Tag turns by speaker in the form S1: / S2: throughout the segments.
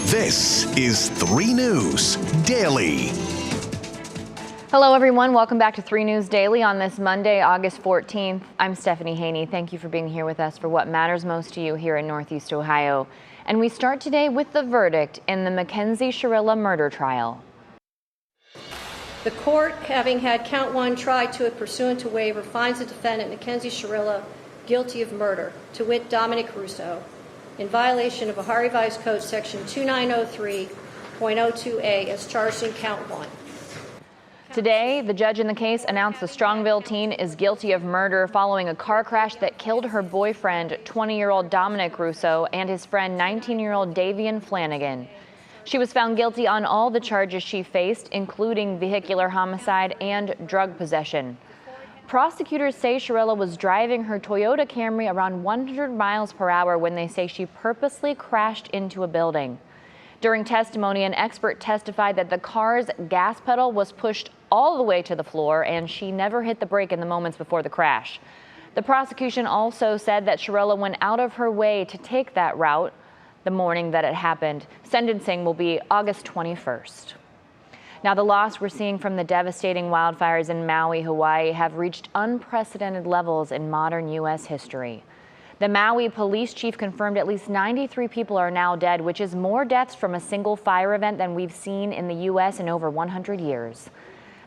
S1: This is 3 News Daily.
S2: Hello, everyone. Welcome back to 3 News Daily on this Monday, August 14th. I'm Stephanie Haney. Thank you for being here with us for what matters most to you here in Northeast Ohio. And we start today with the verdict in the Mackenzie Shirilla murder trial.
S3: The court, having had count 1 tried to it pursuant to waiver, finds the defendant, Mackenzie Shirilla, guilty of murder, to wit, Dominic Russo, in violation of Ohio Revised Code Section 2903.02a as charged in count 1.
S2: Today, the judge in the case announced the Strongsville teen is guilty of murder following a car crash that killed her boyfriend, 20-year-old Dominic Russo, and his friend, 19-year-old Davion Flanagan. She was found guilty on all the charges she faced, including vehicular homicide and drug possession. Prosecutors say Shirilla was driving her Toyota Camry around 100 miles per hour when they say she purposely crashed into a building. During testimony, an expert testified that the car's gas pedal was pushed all the way to the floor and she never hit the brake in the moments before the crash. The prosecution also said that Shirilla went out of her way to take that route the morning that it happened. Sentencing will be August 21st. Now, the loss we're seeing from the devastating wildfires in Maui, Hawaii, have reached unprecedented levels in modern U.S. history. The Maui police chief confirmed at least 93 people are now dead, which is more deaths from a single fire event than we've seen in the U.S. in over 100 years.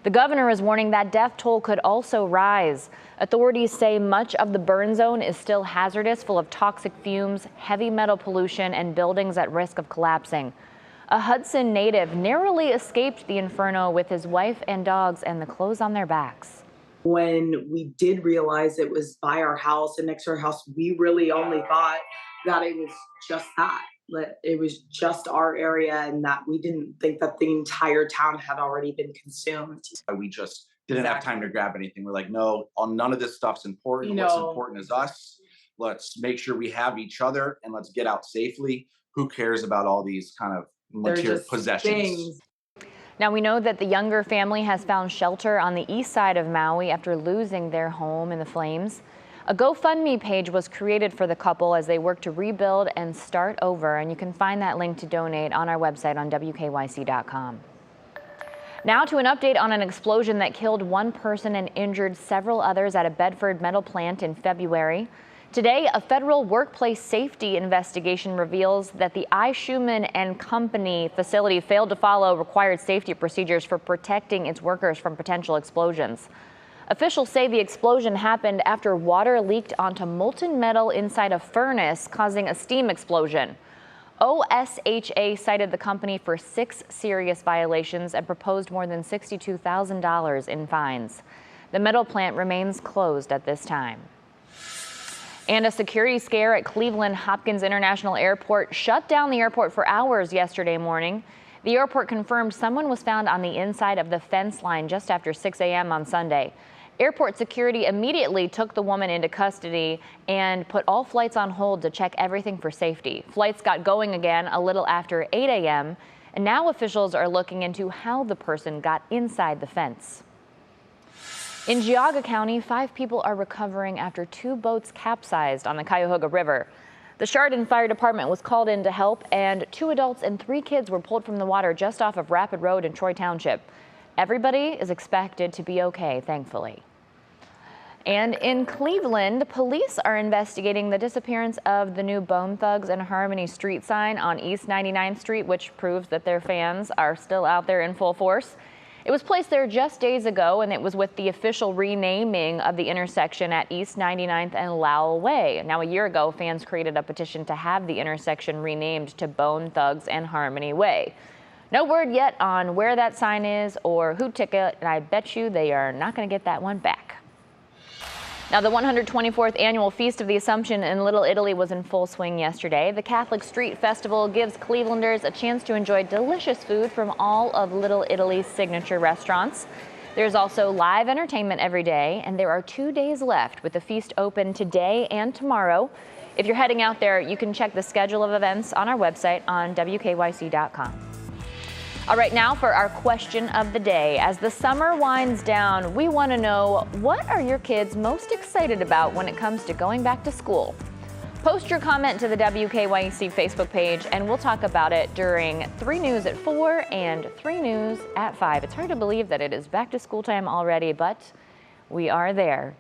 S2: The governor is warning that death toll could also rise. Authorities say much of the burn zone is still hazardous, full of toxic fumes, heavy metal pollution, and buildings at risk of collapsing. A Hudson native narrowly escaped the inferno with his wife and dogs and the clothes on their backs.
S4: When we did realize it was by our house and next to our house, we really only thought that it was just that. It was just our area and that we didn't think that the entire town had already been consumed.
S5: We just didn't have time to grab anything. We're like, no, none of this stuff's important. What's important is us. Let's make sure we have each other and let's get out safely. Who cares about all these kind of material possessions?
S4: Things.
S2: Now, we know that the Younger family has found shelter on the east side of Maui after losing their home in the flames. A GoFundMe page was created for the couple as they work to rebuild and start over, and you can find that link to donate on our website on WKYC.com. Now to an update on an explosion that killed 1 person and injured several others at a Bedford metal plant in February. Today, a federal workplace safety investigation reveals that the I-Schumann and Company facility failed to follow required safety procedures for protecting its workers from potential explosions. Officials say the explosion happened after water leaked onto molten metal inside a furnace, causing a steam explosion. OSHA cited the company for 6 serious violations and proposed more than $62,000 in fines. The metal plant remains closed at this time. And a security scare at Cleveland Hopkins International Airport shut down the airport for hours yesterday morning. The airport confirmed someone was found on the inside of the fence line just after 6 a.m. on Sunday. Airport security immediately took the woman into custody and put all flights on hold to check everything for safety. Flights got going again a little after 8 a.m. and now officials are looking into how the person got inside the fence. In Geauga County, 5 people are recovering after 2 boats capsized on the Cuyahoga River. The Chardon Fire Department was called in to help, and 2 adults and 3 kids were pulled from the water just off of Rapid Road in Troy Township. Everybody is expected to be okay, thankfully. And in Cleveland, police are investigating the disappearance of the new Bone Thugs and Harmony street sign on East 99th Street, which proves that their fans are still out there in full force. It was placed there just days ago, and it was with the official renaming of the intersection at East 99th and Lowell Way. Now, a year ago, fans created a petition to have the intersection renamed to Bone Thugs and Harmony Way. No word yet on where that sign is or who took it, and I bet you they are not going to get that one back. Now, the 124th annual Feast of the Assumption in Little Italy was in full swing yesterday. The Catholic Street Festival gives Clevelanders a chance to enjoy delicious food from all of Little Italy's signature restaurants. There's also live entertainment every day, and there are 2 days left with the feast open today and tomorrow. If you're heading out there, you can check the schedule of events on our website on WKYC.com. All right, now for our question of the day. As the summer winds down, we want to know, what are your kids most excited about when it comes to going back to school? Post your comment to the WKYC Facebook page, and we'll talk about it during 3 News at 4 and 3 News at 5. It's hard to believe that it is back to school time already, but we are there.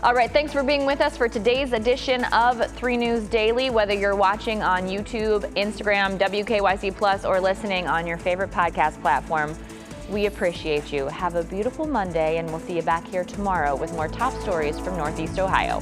S2: All right, thanks for being with us for today's edition of 3 News Daily. Whether you're watching on YouTube, Instagram, WKYC Plus, or listening on your favorite podcast platform, we appreciate you. Have a beautiful Monday, and we'll see you back here tomorrow with more top stories from Northeast Ohio.